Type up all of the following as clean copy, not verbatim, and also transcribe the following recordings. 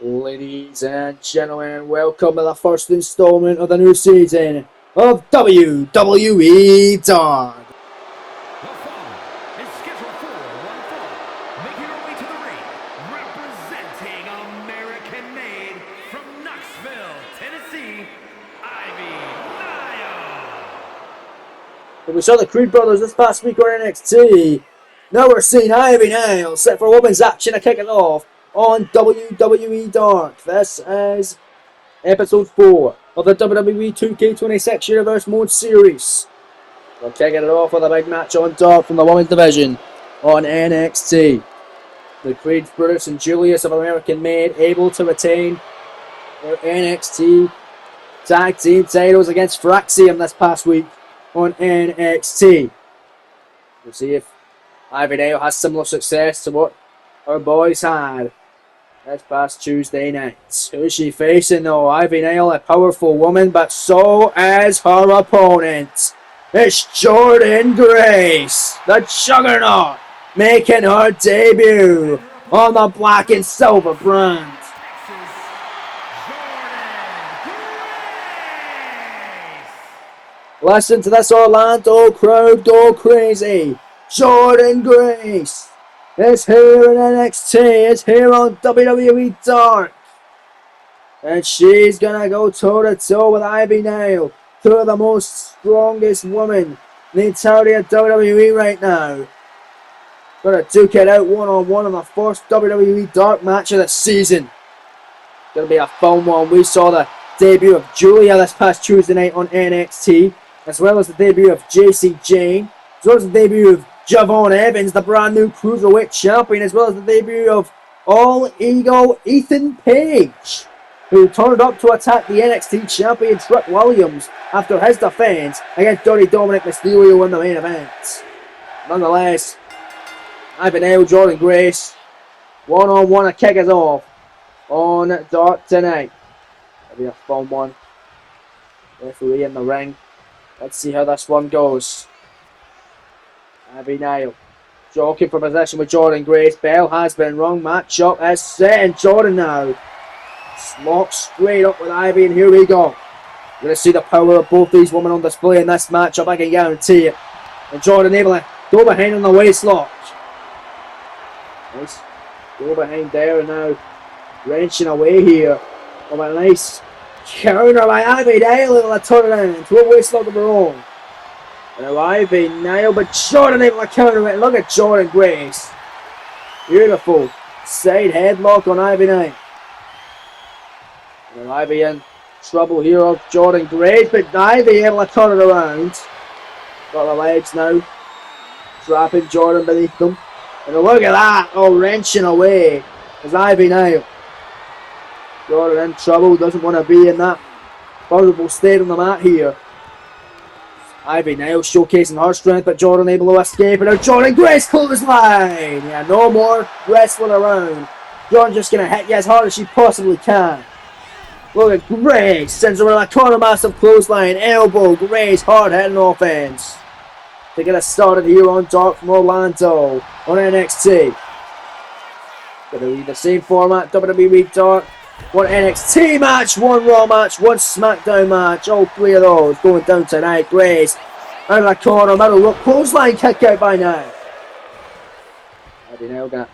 Ladies and gentlemen, welcome to the first installment of the new season of WWE Dark. The following is scheduled for one fall, making her way to the ring, representing American-made from Knoxville, Tennessee, Ivy Nile. We saw the Creed brothers this past week on NXT. Now we're seeing Ivy Nile set for women's action to kick it off on WWE Dark. This is episode 4 of the WWE 2K26 Universe Mode Series. We're kicking it off with a big match on Dark from the women's division on NXT. The Creed, Brutus and Julius of American Made able to retain their NXT tag team titles against Fraxium this past week on NXT. We'll see if Ivy Nile has similar success to what our boys had this past Tuesday night. Who is she facing though? Ivy Nile, a powerful woman, but so is her opponent. It's Jordynne Grace, the Juggernaut, making her debut on the black and silver brand. Listen to this Orlando crowd go crazy. Jordynne Grace is here in NXT, is here on WWE Dark. And she's gonna go toe to toe with Ivy Nile, two of the most strongest women in the entirety of WWE right now. Gonna duke it out one-on-one on the first WWE Dark match of the season. Gonna be a fun one. We saw the debut of Julia this past Tuesday night on NXT, as well as the debut of JC Jane, as well as the debut of Javon Evans, the brand new Cruiserweight Champion, as well as the debut of All Ego Ethan Page, who turned up to attack the NXT Champion Trick Williams after his defense against Dirty Dominic Mysterio in the main event. Nonetheless, Ivy Nile, Jordynne Grace, one-on-one to kick us off on Dark tonight. That'll be a fun one. Referee in the ring. Let's see how this one goes. Ivy Nile jockeying for possession with Jordynne Grace. Bell has been rung. Matchup is set, and Jordynne now locks straight up with Ivy, and here we go. We're going to see the power of both these women on display in this matchup, I can guarantee it. And Jordynne able to go behind on the waist lock. Nice. Go behind there, and now wrenching away here. Oh, a nice counter by Ivy Nile, able to turn it around into a waist lock of her own. And now Ivy Nile, but Jordynne able to counter it. Look at Jordynne Grace. Beautiful side headlock on Ivy Nile. And now Ivy in trouble here of Jordynne Grace, but Ivy able to turn it around. Got the legs now, trapping Jordynne beneath them. And look at that, oh, wrenching away as Ivy Nile. Jordynne in trouble, doesn't want to be in that vulnerable state on the mat here. Ivy Nile showcasing her strength, but Jordynne able to escape. And now Jordynne Grace clothesline. Yeah, no more wrestling around. Jordynne just going to hit you as hard as she possibly can. Look at Grace. Sends her with a corner massive clothesline. Elbow. Grace hard hitting offense. To get us started here on Dark from Orlando on NXT. Gonna be the same format. WWE Dark. One NXT match, one Raw match, one SmackDown match. All three of those going down tonight. Grace out of the corner, middle rope, clothesline kick out by now. Ivy Nile gonna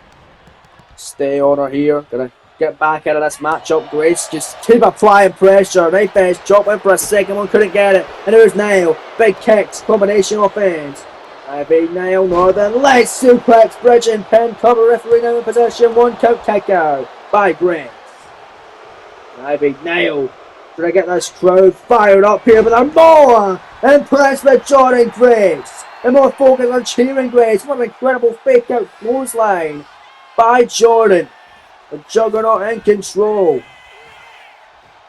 stay on her here. Gonna get back out of this matchup. Grace just keep applying pressure. Right best chop in for a second one, couldn't get it. And there's Nile. Big kicks, combination offense. Ivy Nile, Northern Lights suplex, bridge and pin, cover, referee now in possession. One count kick out by Grace. Ivy Nile trying to get this crowd fired up here, but they're more impressed with Jordynne Grace. They're more focused on cheering Grace. What an incredible fake out clothesline by Jordynne. The Juggernaut in control.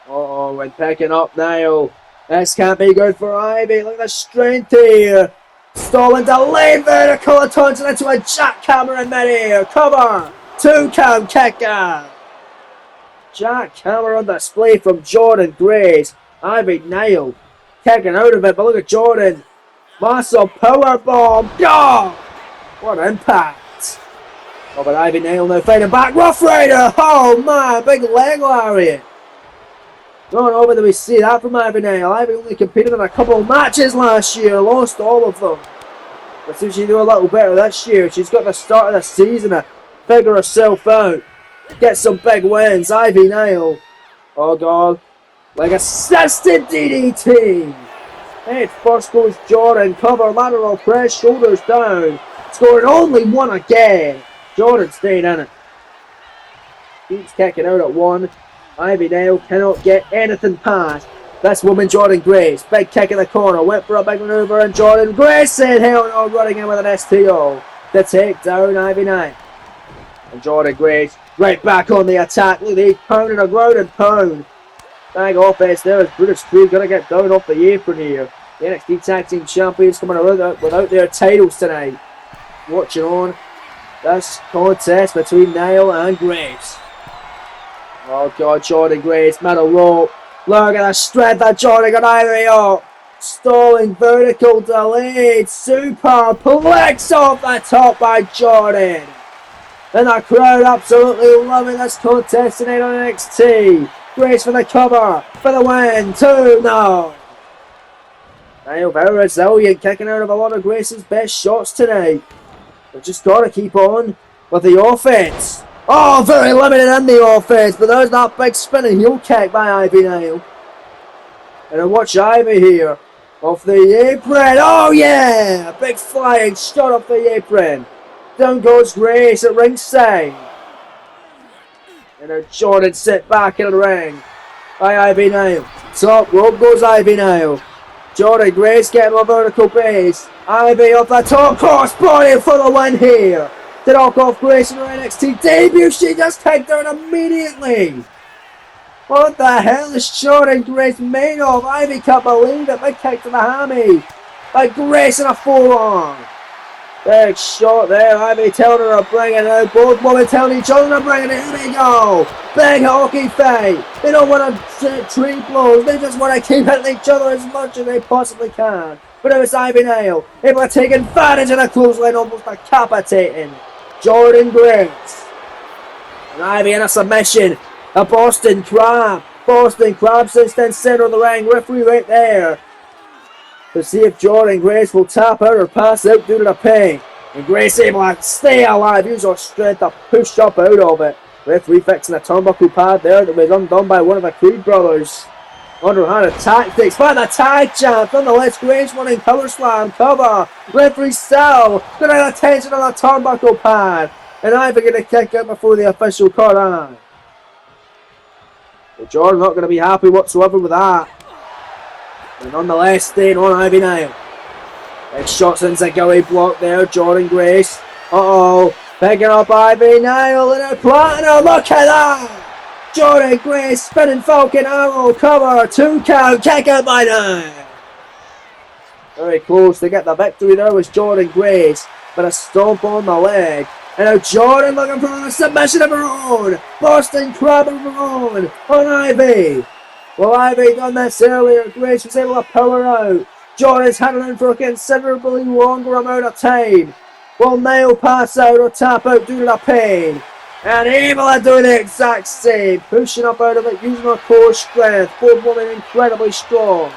And picking up Nile. This can't be good for Ivy. Look at the strength here. Stalling delayed vertical and turns it into a jackhammer in midair. Cover. 2 count kick out. Jackhammer on display from Jordynne Grace. Ivy Nile kicking out of it, but look at Jordynne. Massive power bomb. Oh, what impact. Oh, but Ivy Nail now fighting back. Rough Rider! Oh man, big leg lariat. Not over that we see that from Ivy Nail. Ivy only competed in a couple of matches last year, lost all of them. But seems she do a little better this year. She's got the start of the season to figure herself out. Get some big wins. Ivy Nail. Oh god. Like assisted DDT. Head first goes Jordan. Cover, lateral press, shoulders down. Scoring only one again. Jordan staying in it. Keeps kicking out at one. Ivy Nail cannot get anything past this woman, Jordan Grace. Big kick in the corner. Went for a big maneuver and Jordan Grace said hell no, running in with an STO to take down Ivy Nail. And Jordan Grace right back on the attack. Look, he's pounding a ground and pound. Bang offense there as Brutus Creed going to get down off the apron here. The NXT Tag Team Champions coming around without their titles tonight. Watching on this contest between Nail and Grace. Oh god, Jordan Grace, middle rope. Look at the strength that Jordan got Ivy up. Stalling vertical delayed superplex off the top by Jordan. And the crowd absolutely loving this contest tonight on NXT. Grace for the cover, for the win, 2-0. Nail very resilient, kicking out of a lot of Grace's best shots tonight. They've just got to keep on with the offense. Oh, very limited in the offense, but there's that big spinning heel kick by Ivy Nail. And then watch Ivy here, off the apron. Oh yeah, a big flying shot off the apron. Down goes Grace at ringside. And then Jordan sit back in the ring by Ivy Nail. Top rope goes Ivy Nail. Jordan Grace getting a vertical base. Ivy off the top, cross body for the win here. To knock off Grace in her NXT debut. She just kicked out immediately. What the hell is Jordan Grace made of? Ivy can't believe it. Big kick to the hammy by Grace in a forearm. Big shot there. Ivy telling her to bring it out. Both women telling each other to bring it in. Here we go. Big hockey fight. They don't want to trade blows. They just want to keep hitting each other as much as they possibly can. But now it's Ivy Nail able to take advantage of the clothesline, almost decapitating Jordan Grace. And Ivy in a submission. A Boston Crab. Boston Crab sits in center of the ring. Referee right there to see if Jordan Grace will tap out or pass out due to the pain. And Grace able to stay alive. Use her strength to push up out of it. Referee fixing a turnbuckle pad there that was undone by one of the Creed brothers. Underhanded tactics by the tag champ. Nonetheless, Grace running cover slam. Cover. Referee still getting attention on the turnbuckle pad. And Ivy going to kick out before the official caught on. But Jordan not going to be happy whatsoever with that. And nonetheless, staying on Ivy Nail. Big shots into Gilly block there. Jordan Grace. Uh-oh. Picking up Ivy Nail and a platinum. Look at that. Jordan Grace spinning Falcon Arrow. Cover. 2 count. Kick out by Nail. Very close to get the victory there was Jordan Grace. But a stomp on the leg. And now Jordan looking for a submission of her own. Boston Crab of her own on Ivy. Well, Ivy done this earlier. Grace was able to pull her out. Jordan's handling in for a considerably longer amount of time. Will Nail pass out or tap out due to the pain? And able to do the exact same. Pushing up out of it, using her core strength. Both women incredibly strong.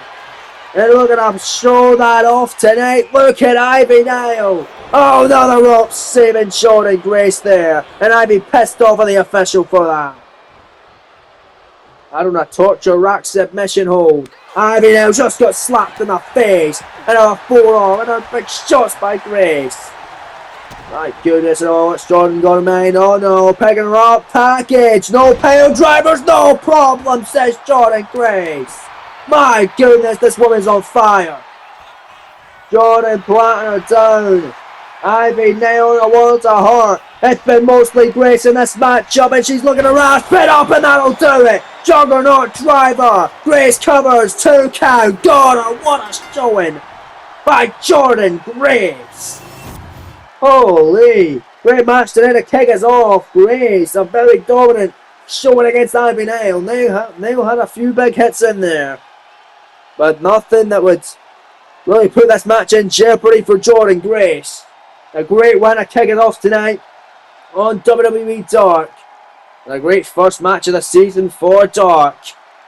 And looking to show that off tonight. Look at Ivy Nail. Oh, another rope saving Jordan Grace there. And Ivy pissed off at the official for that. Out on a torture rack submission hold. Ivy Nail just got slapped in the face. And a forearm and a big shots by Grace. My goodness, oh, what's Jordan gonna mean? Oh no, picking her up, package. No pale drivers, no problem, says Jordan Grace. My goodness, this woman's on fire. Jordan planting her down. Ivy nailing a wall to her. It's been mostly Grace in this matchup, and she's looking around, spin up, and that'll do it. Juggernaut driver. Grace covers, 2 count. God, what a showing by Jordan Grace. Holy, great match today to kick us off. Grace, a very dominant showing against Ivy Nail. Nail had a few big hits in there, but nothing that would really put this match in jeopardy for Jordan Grace. A great win to kick it off tonight on WWE Dark. And a great first match of the season for Dark.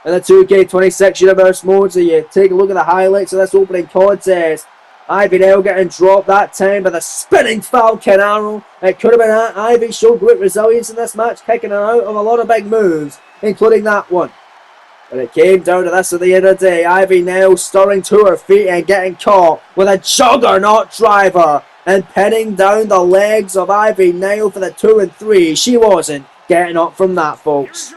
In the 2K26 Universe mode, so you take a look at the highlights of this opening contest. Ivy Nell getting dropped that time by the spinning Falcon Arrow. It could have been that. Ivy showed great resilience in this match, kicking her out of a lot of big moves, including that one. But it came down to this at the end of the day. Ivy Nell stirring to her feet and getting caught with a juggernaut driver and pinning down the legs of Ivy Nell for the 2 and 3. She wasn't getting up from that, folks.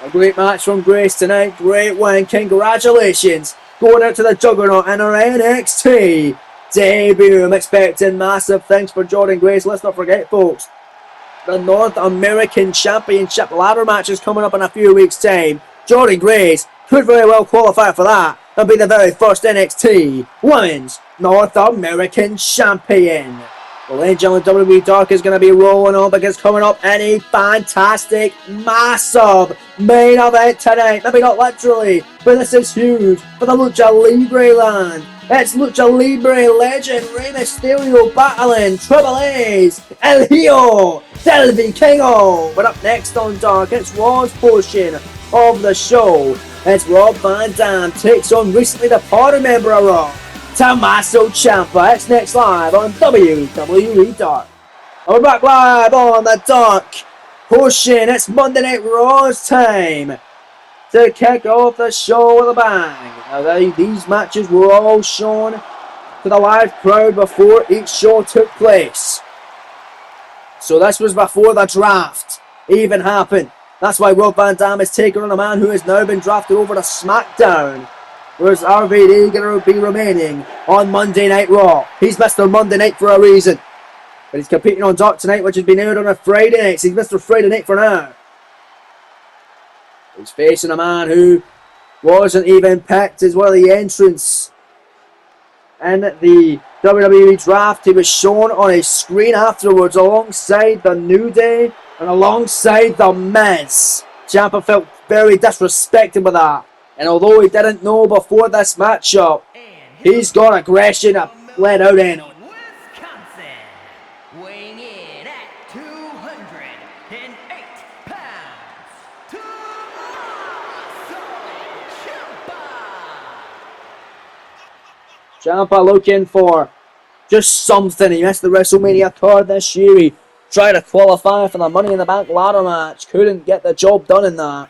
A great match from Grace tonight. Great win. Congratulations. Going out to the Juggernaut in her NXT debut. I'm expecting massive things for Jordynne Grace. Let's not forget, folks, the North American Championship ladder match is coming up in a few weeks' time. Jordynne Grace could very well qualify for that and be the very first NXT Women's North American Champion. Well, ladies and gentlemen, WWE Dark is going to be rolling on because coming up any fantastic, massive main event tonight. Maybe not literally, but this is huge for the Lucha Libre land. It's Lucha Libre legend Rey Mysterio battling Triple A's El Hijo del Vikingo. But up next on Dark, it's Raw's portion of the show. It's Rob Van Dam takes on recently departed member of Raw, Tommaso Ciampa. It's next live on WWE Dark. And we're back live on the Dark portion. It's Monday Night Raw's time to kick off the show with a bang. Now these matches were all shown to the live crowd before each show took place. So this was before the draft even happened. That's why Rob Van Dam is taking on a man who has now been drafted over to SmackDown. Where's RVD going to be remaining on Monday Night Raw? He's Mr. Monday Night for a reason. But he's competing on Dark tonight, which has been aired on a Friday night. So he's Mr. Friday Night for now. He's facing a man who wasn't even picked as one of the entrants in the WWE draft. He was shown on a screen afterwards alongside the New Day and alongside the Miz. Ciampa felt very disrespected with that. And although he didn't know before this matchup, he's got aggression let out in him. Wisconsin, weighing in at 208 pounds, Tommaso Ciampa. Ciampa looking for just something. He missed the WrestleMania card this year. He tried to qualify for the Money in the Bank ladder match. Couldn't get the job done in that.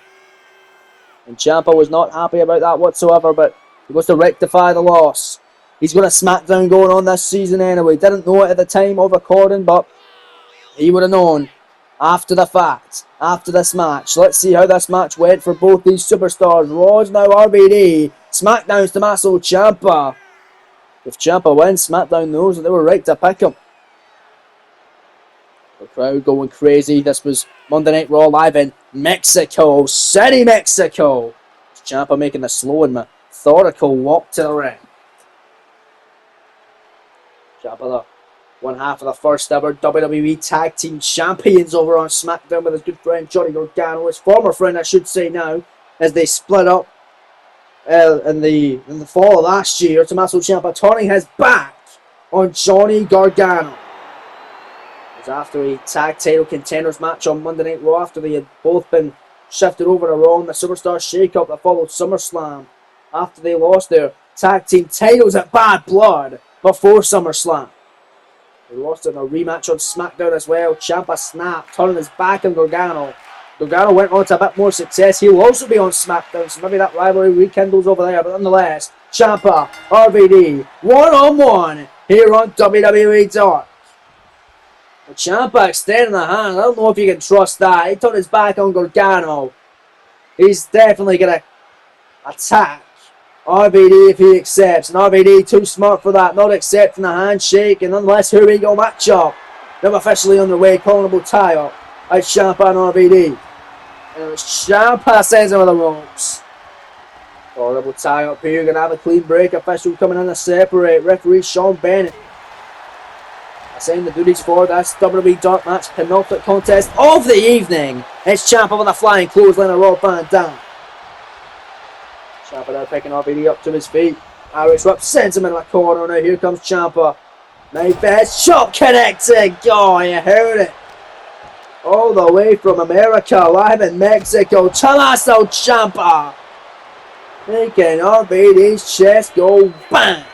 And Ciampa was not happy about that whatsoever, but he wants to rectify the loss. He's got a SmackDown going on this season anyway. Didn't know it at the time of recording, but he would have known after the fact, after this match. Let's see how this match went for both these superstars. Raw's now RVD. SmackDown's Tommaso Ciampa. If Ciampa wins, SmackDown knows that they were right to pick him. The crowd going crazy. This was Monday Night Raw live in Mexico City, Mexico. Ciampa making the slow and methodical walk to the ring. Ciampa, the one half of the first ever WWE Tag Team Champions over on SmackDown with his good friend Johnny Gargano, his former friend I should say now, as they split up in the fall of last year. Tommaso Ciampa turning his back on Johnny Gargano. It was after a tag title contenders match on Monday Night Raw, after they had both been shifted over to Raw in the Superstar Shake-Up that followed SummerSlam, after they lost their tag team titles at Bad Blood before SummerSlam. They lost in a rematch on SmackDown as well. Ciampa snapped, turning his back on Gargano. Gargano went on to a bit more success. He'll also be on SmackDown, so maybe that rivalry rekindles over there. But nonetheless, Ciampa, RVD, one-on-one here on WWE Dark. But Ciampa extending the hand. I don't know if you can trust that. He turned his back on Gargano. He's definitely going to attack RVD if he accepts. And RVD too smart for that, not accepting the handshake. And nonetheless, here we go, matchup. Now officially underway, calling tie-up by Ciampa and RVD. And Ciampa sends him with the ropes. Horrible tie-up here. Going to have a clean break. Official coming in to separate. Referee Sean Bennett saying the duties for this WWE Dark Match penultimate contest of the evening. It's Ciampa with a flying clothesline of Rob Van Dam. Ciampa now picking RVD up to his feet. Irish whip sends him in the corner. Now here comes Ciampa. Mayfest shot connected. Oh, you heard it. All the way from America, live in Mexico. Tommaso Ciampa making RVD's chest go bang.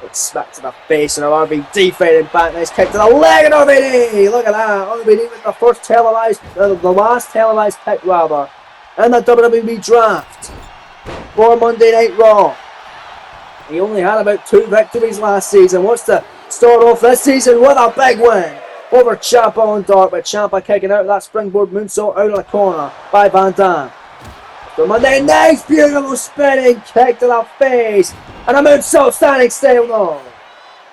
It's smacked to the face and RVD fading back. Nice kick to the leg of RVD. Look at that. RVD with the first televised, the last televised pick rather, in the WWE draft for Monday Night Raw. He only had about 2 victories last season. Wants to start off this season with a big win over Ciampa on Dark, but Ciampa kicking out that springboard moonsault out of the corner by Van Dam. The Monday Night's beautiful spinning kick to the face. And a moonsault standing still though.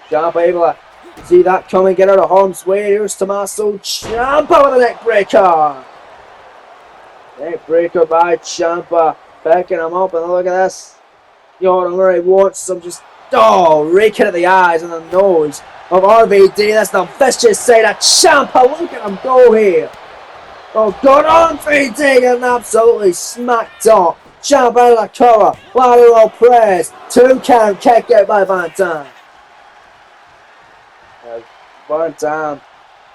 Ciampa able to see that coming, get out of harm's way. Here's Tommaso Ciampa with a neck breaker. Neck breaker by Ciampa. Picking him up, and look at this. Jordan Murray wants some just, raking at the eyes and the nose of RVD. That's the vicious side of Ciampa. Look at him go here. Oh, good on RVD and absolutely smacked up. Ciampa out of the cover. Lateral press. 2 count kick out by Van Dam. Van Dam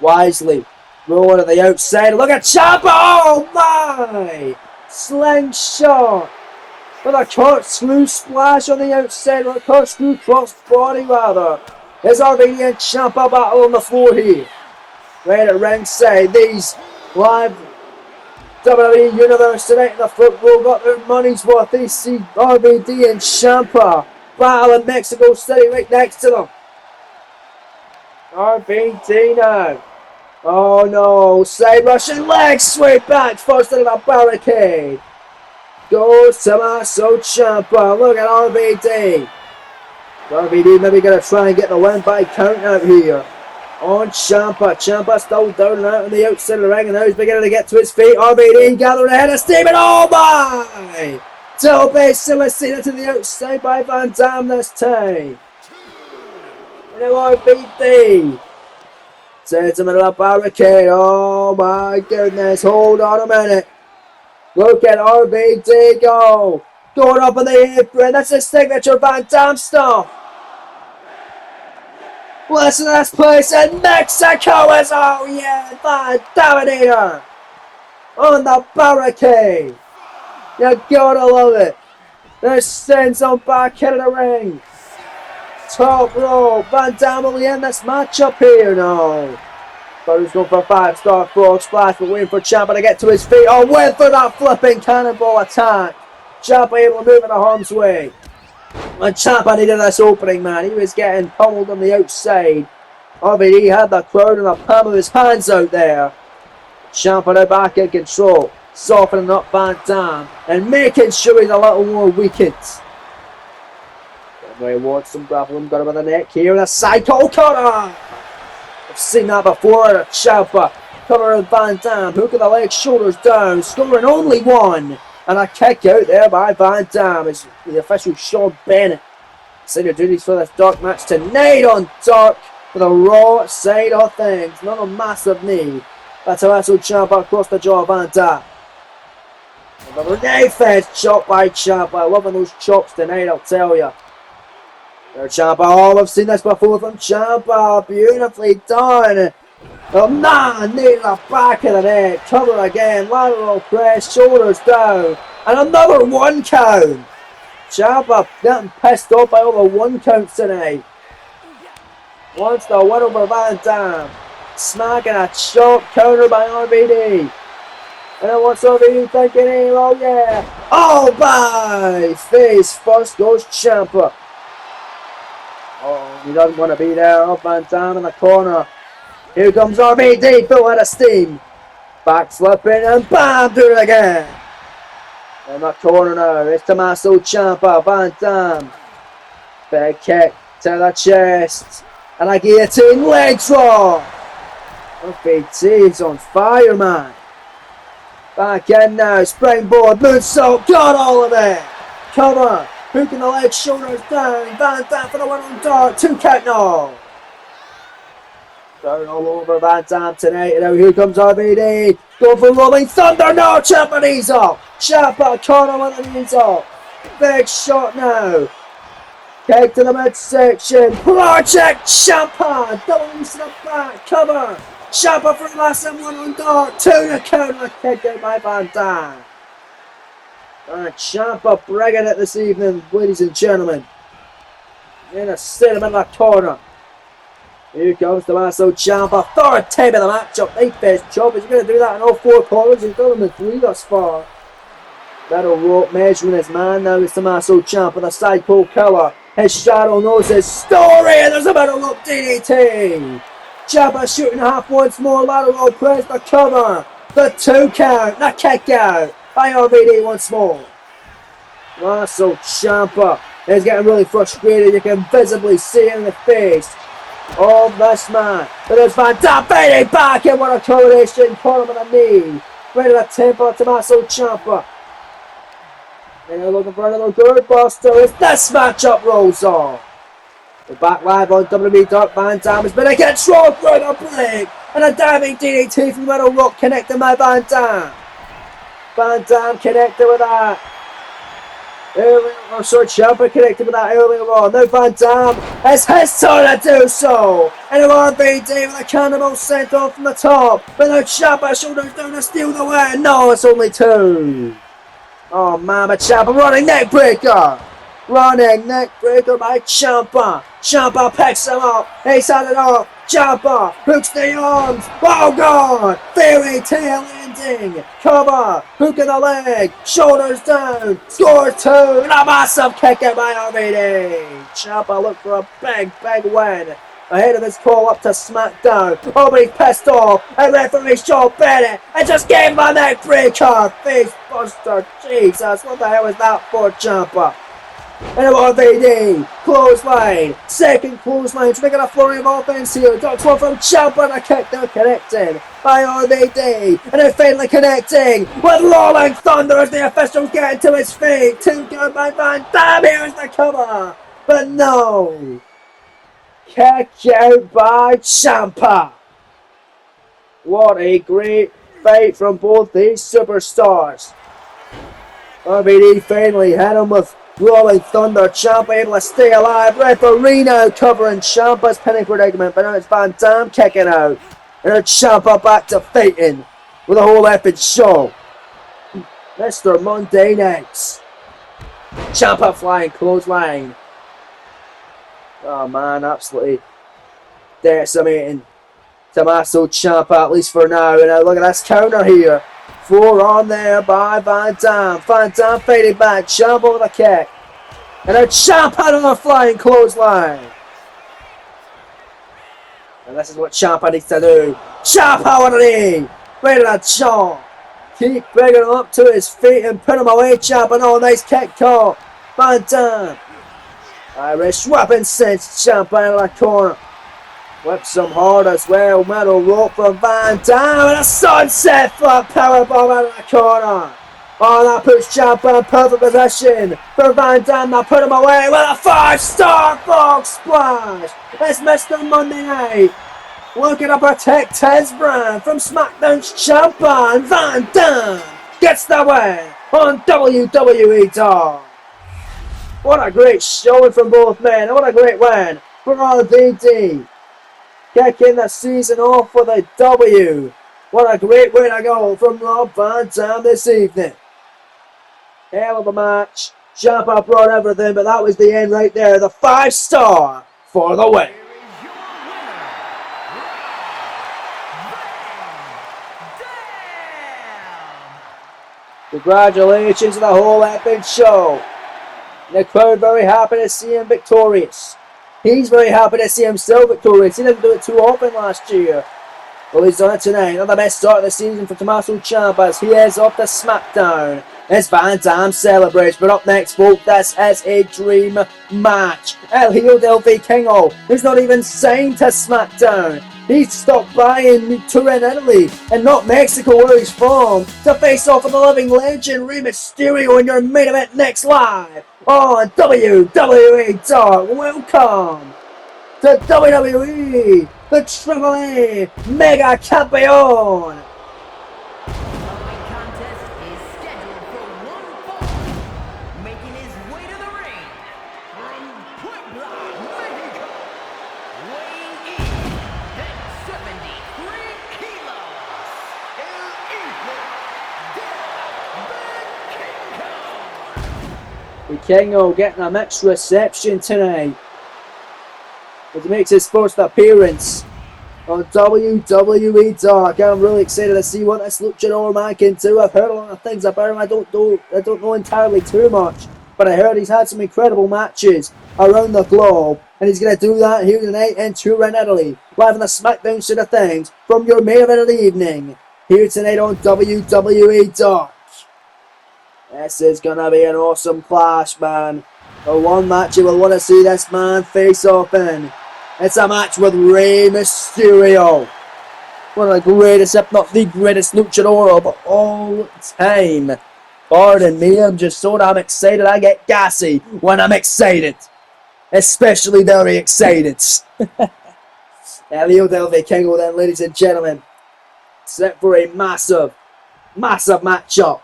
wisely rolling to the outside. Look at Ciampa. Oh my! Slingshot. With a corkscrew splash on the outside. With a corkscrew cross body rather. There's RVD and Ciampa battle on the floor here. Right at ringside. These live WWE Universe tonight in the front row got their money's worth. They see RVD and Ciampa battle in Mexico City right next to them. RVD now. Oh no, side Russian leg sweep back first into the barricade. Goes Tommaso Ciampa. Look at RVD. RVD maybe going to try and get the win by count out here. On Ciampa. Ciampa still down and out on the outside of the ring, and now he's beginning to get to his feet. RVD gathering ahead of Steven. Oh my! Tope Suicida to the outside by Van Dam this time. And now RVD sends him into the barricade. Oh my goodness, hold on a minute. Look at RVD go. Going up on the apron. That's his signature Van Dam stuff. Listen to this place in Mexico is, oh yeah, the Dominator on the barricade. You gotta love it. There's sends him back into the ring. Top rope. Van Dam will end this matchup here now. But he's going for a 5-star frog splash, but waiting for Ciampa to get to his feet. Oh, went for that flipping cannonball attack. Ciampa able to move in the harm's way. And Ciampa needed this opening, man. He was getting pummeled on the outside. RVD had the crowd in the palm of his hands out there. Ciampa now back in control. Softening up Van Dam and making sure he's a little more weakened. He wants some grappling. Got him on the neck here. The psycho cutter. I've seen that before. Ciampa covering Van Dam. Hook of the leg, shoulders down. Scoring only 1. And a kick out there by Van Dam. It's the official Sean Bennett. Senior duties for this dark match tonight on Dark for the Raw side of things. Another massive knee. That's Tommaso Ciampa across the jaw of Van Dam. Another knife edge chop by Ciampa. Loving those chops tonight, I'll tell you. There, Ciampa. Oh, I've seen this before from Ciampa. Beautifully done. Oh man, knee to the back of the neck. Cover again. Lateral press. Shoulders down. And another 1 count. Ciampa getting pissed off by all the 1 counts tonight. Wants the win over Van Dam. Smacking a short counter by RVD. And then what's RVD thinking here? Oh yeah. Oh my! Face first goes Ciampa. Oh, he doesn't want to be there. Up Van Dam in the corner. Here comes RVD, full out of steam. Back slipping and bam, do it again. In the corner now, it's Tommaso Ciampa, Van Dam. Big kick to the chest. And a guillotine leg drop. RVD is on fire, man. Back in now, springboard, moonsault, got all of it. Cover, hooking the leg, shoulders down. Van Dam for the win on Dark, 2 count now. Down all over Van Dam tonight. And now here comes RVD. Going for rolling thunder. No, Ciampa knees up. Ciampa caught him on the knees up. Big shot now. Kick to the midsection. Project Ciampa. Double to the back. Cover. Ciampa for last and one on dart. 2 to counter. Kick out by Van Dam. And Ciampa bringing it this evening, ladies and gentlemen. In a state of the corner. Here comes Tommaso Ciampa. Third time of the matchup. Nice best job. He's going to do that in all 4 corners. He's done them in 3 thus far. Metal rope measuring his man. Now it's Tommaso Ciampa, the side pole killer. His shadow knows his story. And there's a metal rope DDT. Ciampa shooting half once more. Lateral press the cover. The 2 count. The kick out. By RVD once more. Tommaso Ciampa is getting really frustrated. You can visibly see it in the face of this man. But there's Van Dam beating back in what a combination. Caught him on the knee. Right at the temple of Tommaso Ciampa. And they're looking for another good buster as this matchup rolls on. We're back live on WWE. Van Dam has been against Raw through the break. And a diving DDT from the Metal Rock connecting by Van Dam. Van Dam connected with that. Ciampa connected with that earlier on. Now Van Dam, it's his turn to do so. And an RVD with a cannonball sent off from the top. But now Ciampa shoulders down to steal the win. No, it's only 2. Oh man, but Ciampa running neck breaker. Running neck breaker by Ciampa. Ciampa picks him up. He's had it off. Ciampa hooks the arms. Oh god! Fairy tale ending. Cover. Hook in the leg. Shoulders down. Scores 2. And a massive kick out by RVD. Ciampa looked for a big win. Ahead of his call up to SmackDown. Oh, but he's pissed off. And referee Shawn Bennett. And just gave him a neck breaker. Face buster. Jesus, what the hell is that for, Ciampa? And RVD, clothesline, second clothesline, making a flurry of offense here. Ducks one from Ciampa and a kick now connected by RVD. And then finally connecting with Rolling Thunder as the officials get into his feet. 2 count by Van Dam, here's the cover. But no. Kick out by Ciampa. What a great fight from both these superstars. RVD finally hit him with Rolling Thunder. Ciampa able to stay alive. Referee now covering Ciampa's pinning predicament. But now it's Van Dam kicking out. And it's Ciampa back to fighting with a whole epic show. Mr. Monday Nights. Ciampa flying clothesline. Oh man, absolutely decimating Tommaso Ciampa, at least for now. And now look at this counter here. 4 on there by Van Dam. Van Dam faded back. Ciampa with a kick. And now Ciampa on a flying clothesline. And this is what Ciampa needs to do. Ciampa with a knee. Right to the jaw. Keep bringing him up to his feet and put him away. Ciampa. Oh, nice kick caught. Van Dam. Irish weapon sends Ciampa into the corner. Whips him hard as well. Metal rope from Van Dam and a sunset flip powerbomb out of the corner. Oh, that puts Ciampa in perfect position for Van Dam. Now put him away with a 5-star frog splash. It's Mr. Monday Night looking to protect his brand from SmackDown's Ciampa, and Van Dam gets the win on WWE Dark. What a great showing from both men, and what a great win for RVD. Kicking the season off with a W. What a great way to go from Rob Van Dam this evening. Hell of a match. Ciampa brought everything, but that was the end right there. The 5-star for the win. Congratulations to the whole epic show. The crowd very happy to see him victorious. He's very happy to see him still victorious. He didn't do it too often last year. Well, he's done it tonight. Not the best start of the season for Tommaso Ciampa as he is off to SmackDown. As Van Dam celebrates. But up next, folks, this is a dream match. El Hijo del Vikingo, who's not even signed to SmackDown. He's stopped by in Turin, Italy, and not Mexico where he's from, to face off with the living legend Rey Mysterio in your main event next live on WWE Dark. Welcome to WWE, the Triple A Mega Campeon. Making his way to the ring from Vikingo getting a mixed reception tonight as he makes his first appearance on WWE Dark. I'm really excited to see what this luchador man can do. I've heard a lot of things about him. I don't know entirely too much, but I heard he's had some incredible matches around the globe, and he's going to do that here tonight in Turin, Italy, live on the SmackDown side of things from your main event of the evening here tonight on WWE Dark. This is going to be an awesome clash, man. The one match you will want to see this man face off in. It's a match with Rey Mysterio. One of the greatest, if not the greatest luchador of all time. Pardon me, I'm just so damn excited. I get gassy when I'm excited. Especially very excited. Elio Del Vikingo then, ladies and gentlemen. Set for a massive matchup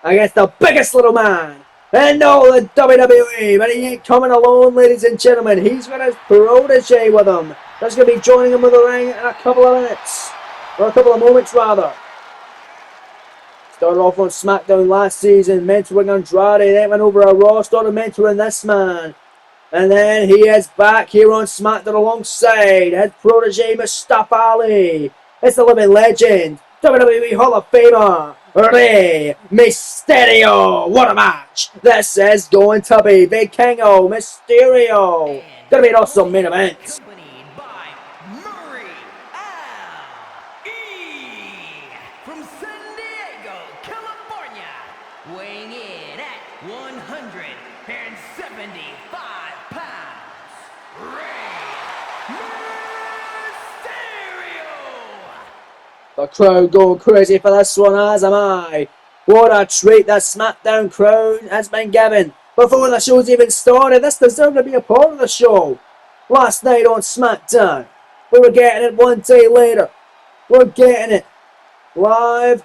against the biggest little man in all the WWE. But he ain't coming alone, ladies and gentlemen. He's got his protege with him. That's going to be joining him with the ring in a couple of minutes. Or a couple of moments, rather. Started off on SmackDown last season, mentoring Andrade. Then went over a Raw, started mentoring this man. And then he is back here on SmackDown alongside his protege, Mustafa Ali. It's the living legend, WWE Hall of Famer, Rey Mysterio. What a match this is going to be. Vikingo, Mysterio. Gonna be an awesome main event. Accompanied by Murray L.E. from San Diego, California, weighing in at 175 pounds, Rey Mysterio. The crowd going crazy for this one, as am I. What a treat the SmackDown crowd has been given before the show's even started. This deserved to be a part of the show. Last night on SmackDown, we were getting it one day later. We're getting it live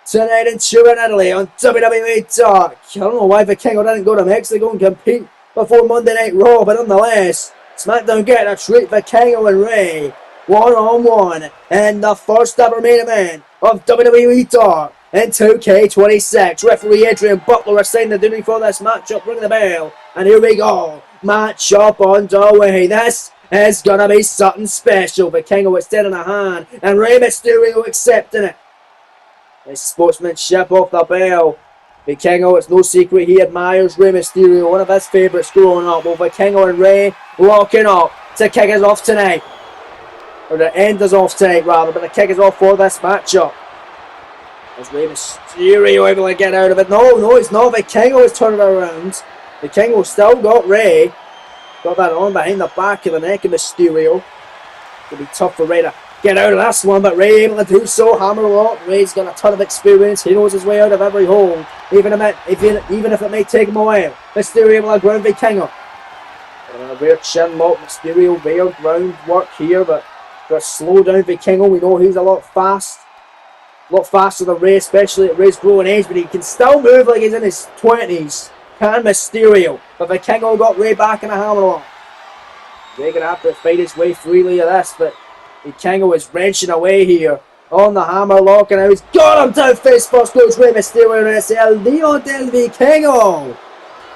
tonight in Turin, Italy on WWE Dark. I don't know why Vikingo didn't go to Mexico and compete before Monday Night Raw, but nonetheless, SmackDown getting a treat. Vikingo and Rey one-on-one in the first ever main event of WWE Dark in 2K26. Referee Adrian Butler assigned the duty for this matchup. Ring the bell, and here we go. Matchup underway. This is gonna be something special. Vikingo extending a hand, and Rey Mysterio accepting it. His sportsmanship off the bell. Vikingo, it's no secret he admires Rey Mysterio, one of his favourites growing up. Well, Vikingo and Rey locking up to kick us off tonight. Or the end is off tonight, rather, but the kick is off for this matchup. Is Rey Mysterio able to get out of it? No, he's not. Vikingo is turning around. Vikingo still got Rey. Got that on behind the back of the neck of Mysterio. It'll be tough for Rey to get out of this one, but Rey able to do so. Hammer lock. Rey's got a ton of experience. He knows his way out of every hold, even if it may take him a while. Mysterio able to ground Vikingo. A rare chin lock. Mysterio rare ground work here, but got to slow down Vikingo. We know he's a lot faster than Rey, especially at Rey's growing age, but he can still move like he's in his 20s. Can Mysterio, but Vikingo got Rey back in a hammerlock. Rey gonna have to fight his way freely of this, but Vikingo is wrenching away here on the hammerlock, and now he's got him down face first. Goes Rey Mysterio, and it's El Leon del Vikingo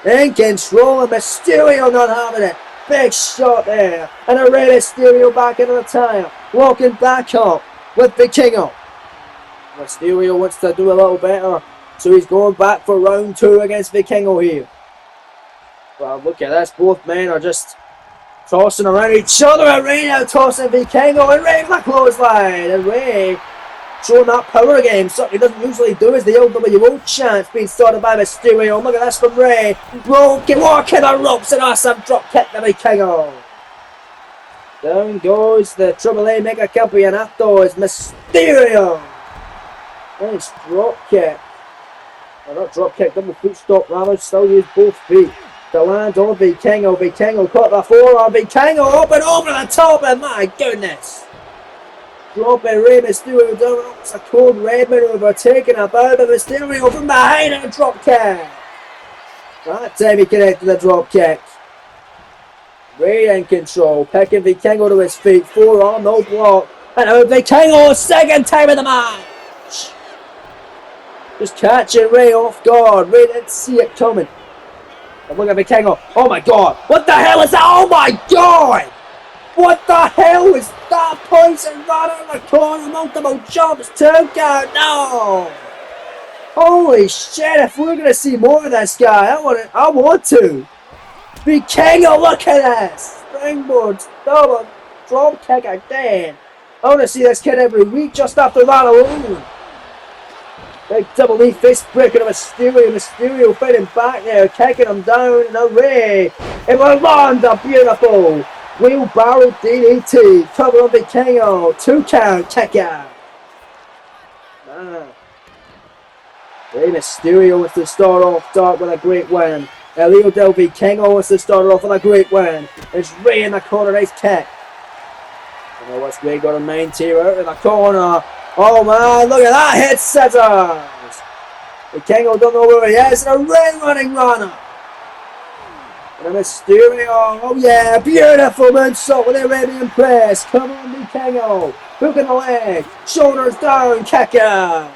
in control, and Mysterio not having it. Big shot there, and a Rey Mysterio back into the tire, walking back up with Vikingo. Mysterio wants to do a little better, so he's going back for round 2 against Vikingo here. Well, look at this, both men are just tossing around each other, and Rey now tossing Vikingo, and Rey with a clothesline, and Rey showing that power game, something he doesn't usually do, is the LWO chance being started by Mysterio. Look at this from Rey, walking the ropes, and awesome drop kick to Vikingo. Down goes the AAA Mega Campeonato as Mysterio. Nice drop kick. Or not drop kick, double foot stop rather. Still use both feet to land on Vikingo. Vikingo caught the forearm. Vikingo up and over the top, and my goodness. Dropping Rey Mysterio down. It's a cold red maneuver. Taking a bow by Mysterio from behind, and a drop kick. That time he connected the drop kick. Rey in control. Picking Vikingo to his feet. Forearm, no block. And now Vikingo, second time of the match. Just catching Rey off guard. Rey didn't see it coming. And look at Vikingo. Oh my god. What the hell is that? Oh my god. What the hell is that? Poison right out of the corner. Multiple jumps. 2 count. No. Holy shit. If we're going to see more of this guy, I want to. Vikingo, look at this. Springboard. Double drop kick again. I want to see this kid every week just after that alone. Big double knee fist breaking of Mysterio. Mysterio fighting back there, kicking him down and away. It will land a beautiful wheelbarrow DDT. Cover on Vikingo. 2 count, kick out. Rey Mysterio wants to start off dark with a great win. Elio Del Vikingo wants to start off with a great win. It's Rey in the corner, nice kick. You know what's Rey got a main tier out in the corner. Oh man, look at that head scissors! Vikingo don't know where he is, and a Rey running runner. And a Mysterio, oh yeah, beautiful moonsault with the Arabian press. Come on, Vikingo, hook in the leg, shoulders down, kick out.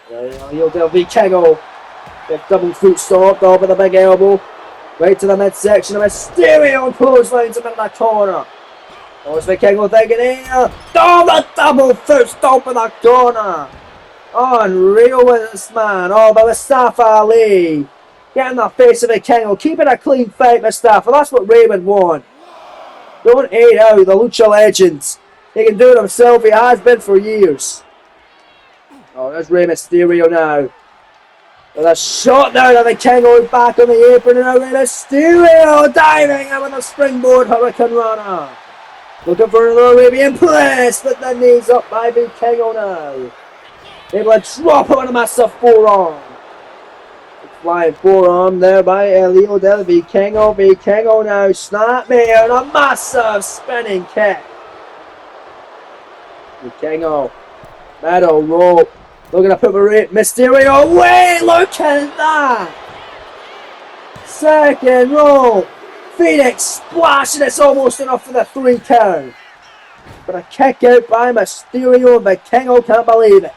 He'll do Vikingo. Big double foot stomp off with a big elbow. Right to the midsection of Mysterio and clotheslines him in the corner. What's Vikingo thinking here? Oh, the double foot stomp in the corner. Unreal with this man. Oh, but Mustafa Ali. Get in the face of Vikingo. Keep it a clean fight, Mustafa. That's what Rey would want. Don't hate out the Lucha Legends. He can do it himself. He has been for years. Oh, there's Rey Mysterio now. With a shot down of Vikingo is back on the apron, and Rey Mysterio diving in with a springboard Hurricane Rana. Looking for another Arabian press, but the knees up by Vikingo now. Able to drop him on a massive forearm. Flying forearm there by Elio Del Vikingo. Vikingo now snap me and a massive spinning kick. Vikingo, metal rope. Looking to put Mysterio away. Look at that. Second rope. Phoenix splash, and it's almost enough for the 3 count. But a kick out by Mysterio, and Vikingo can't believe it.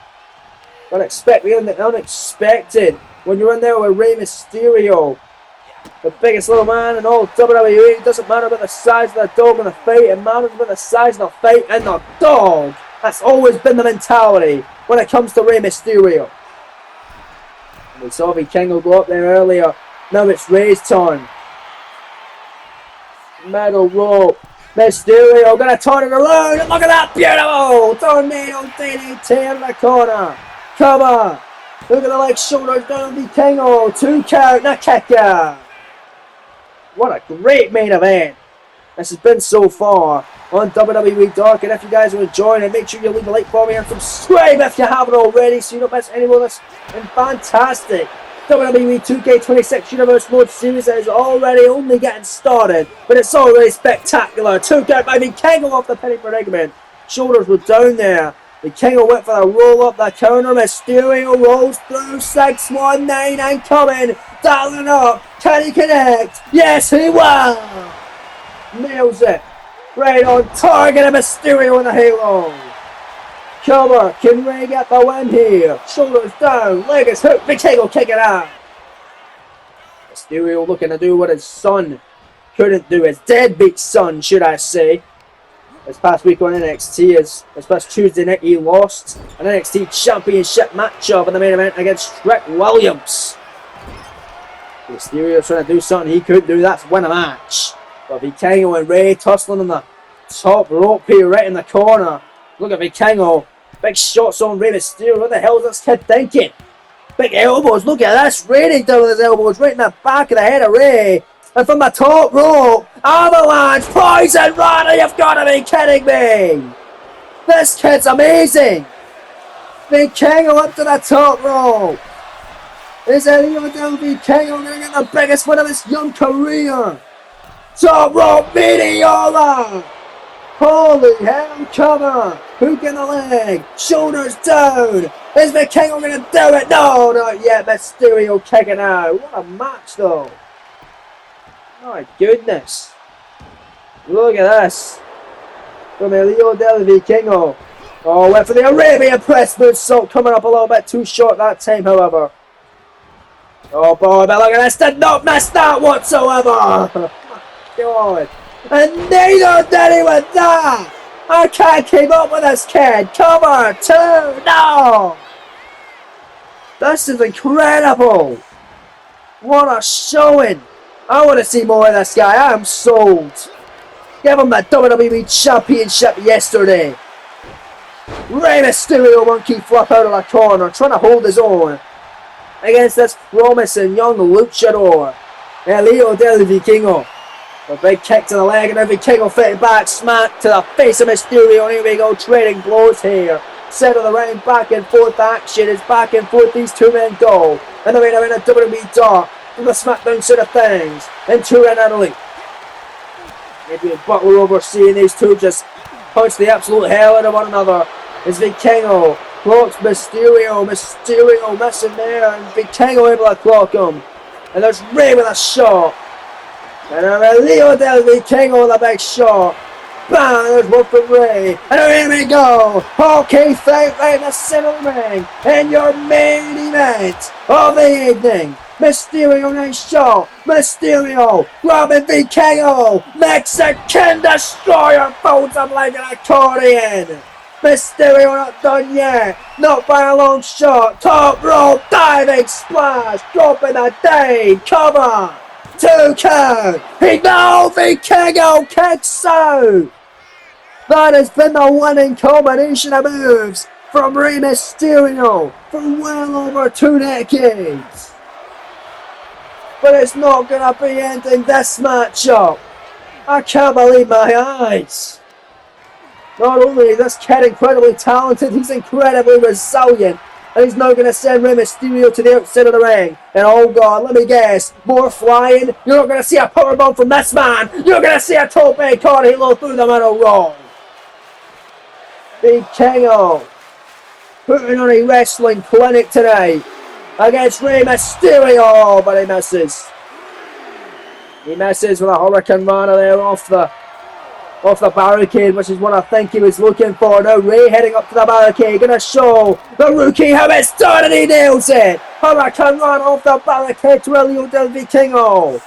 Unexpected. When you're in there with Rey Mysterio, the biggest little man in all WWE. It doesn't matter about the size of the dog in the fight. It matters about the size of the fight and the dog. That's always been the mentality when it comes to Rey Mysterio. And we saw Vikingo go up there earlier. Now it's Rey's turn. Metal rope. Mysterio gonna turn it around. And look at that, beautiful tornado DDT in the corner. Come on. Look at the leg shoulders down Vikingo. 2 count, not kick out. What a great main event this has been so far on WWE Dark. And if you guys are enjoying it, make sure you leave a like for me and subscribe if you haven't already, so you don't miss any more of this fantastic WWE 2K26 Universe Mode series that is already only getting started, but it's already spectacular. 2 count by Vikingo off the penny predicament. Shoulders were down there. Vikingo went for the roll up the counter. Mysterio rolls through 619 and coming. Dialing up. Can he connect? Yes, he will. Nails it. Right on target of Mysterio in the halo. Cover. Can Rey get the win here? Shoulders down. Leg is hooked. Vikingo kick it out. Mysterio looking to do what his son couldn't do. His deadbeat son, should I say. This past week on NXT, this past Tuesday night, he lost an NXT Championship matchup in the main event against Trick Williams. Mysterio trying to do something he couldn't do. That's win a match. But Vikingo and Rey tussling on the top rope here, right in the corner. Look at Vikingo. Big shots on Rey Mysterio. What the hell is this kid thinking? Big elbows. Look at this. Raining down with his elbows right in the back of the head of Rey. And from the top rope, avalanche, poison runner, you've got to be kidding me! This kid's amazing! Vikingo up to the top rope! Is Elio Del Vikingo going to get the biggest win of his young career? Top rope, Meteora! Holy hell, cover! Hook in the leg, shoulders down! Is Vikingo going to do it? No, not yet, Mysterio kicking out. What a match though! My goodness. Look at this. From Elio Del Vikingo. Oh, went for the Arabian press moonsault. Coming up a little bit too short that time, however. Oh boy, but look at this, did not miss that whatsoever! God. And neither did he with that! I can't keep up with this kid! Cover 2! No! This is incredible! What a showing! I want to see more of this guy, I am sold! Give him the WWE Championship yesterday! Rey Mysterio monkey flip out of the corner, trying to hold his own against this promising young luchador, Elio del Vikingo. A big kick to the leg, and now Vikingo fitting back, smack to the face of Mysterio, and here we go, trading blows here. Center of the ring, back and forth action, it's back and forth, these two men go. And then we're in a WWE dark from the SmackDown side of things, and two in Italy. Adrian Butler overseeing these two just punch the absolute hell out of one another. It's Vikingo, clocks Mysterio missing there, and Vikingo able to clock him. And there's Rey with a shot. And Leo del Vikingo with a big shot. Bang, there's one from Rey. And here we go. Okay, fight right in the center of the ring. And your main event of the evening. Mysterio, nice shot. Mysterio, Robin Vikingo. Mexican Destroyer folds him like an accordion. Mysterio not done yet. Not by a long shot. Top rope diving splash. Dropping a day. Cover. 2 count. Vikingo kicks out. That has been the winning combination of moves from Rey Mysterio for well over 2 decades. But it's not going to be ending this matchup. I can't believe my eyes. Not only is this kid incredibly talented, he's incredibly resilient. And he's now going to send Rey Mysterio to the outside of the ring. And oh god, let me guess, more flying? You're not going to see a powerbomb from this man. You're going to see a tope con hilo through the middle row. Vikingo putting on a wrestling clinic tonight against Rey Mysterio, but he misses. He misses with a hurricane runner there off the barricade, which is what I think he was looking for. Now Rey heading up to the barricade, gonna show the rookie how it's done, and he nails it. Hurricane run off the barricade to Elio del Vikingo.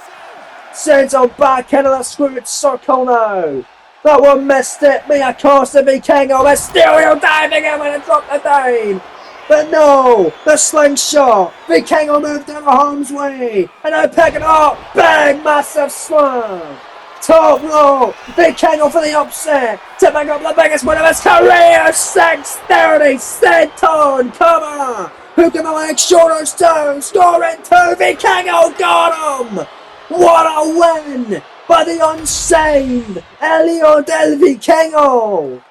Sends him back into the screwed circle now. That one missed it. Mia Costa Vikingo. Mysterio diving in when it dropped the down. But no, the slingshot. Vikingo moved out of harm's way. And now picking it up. Bang, massive slam. Top rope. Vikingo for the upset. Tipping up the biggest win of his career. 630 senton. Come on. Hooking the leg, shoulders down. Scoring 2. Vikingo got him. What a win by the unsigned Elio del Vikingo.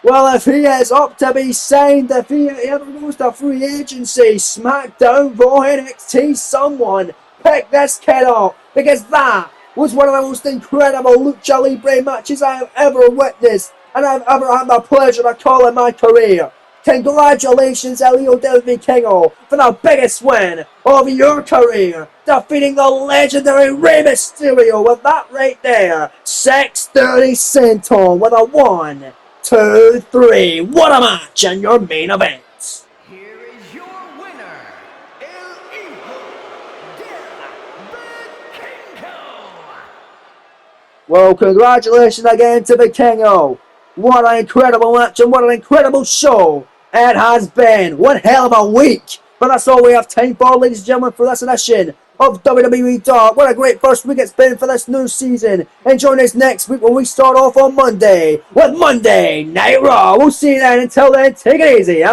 Well, if he is up to be signed, if he ever goes to free agency, SmackDown, Raw, NXT, someone pick this kid up, because that was one of the most incredible Lucha Libre matches I have ever witnessed, and I've ever had the pleasure to call in my career. Congratulations, Elio del Vikingo, for the biggest win of your career, defeating the legendary Rey Mysterio with that right there. 630 senton with a 1, 2, 3. What a match and your main event. Here is your winner, El Hijo del Vikingo. Well, congratulations again to Vikingo. What an incredible match and what an incredible show it has been. One hell of a week. But that's all we have time for, ladies and gentlemen, for this edition of WWE Dark. What a great first week it's been for this new season. And join us next week when we start off on Monday with Monday Night Raw. We'll see you then. Until then, take it easy.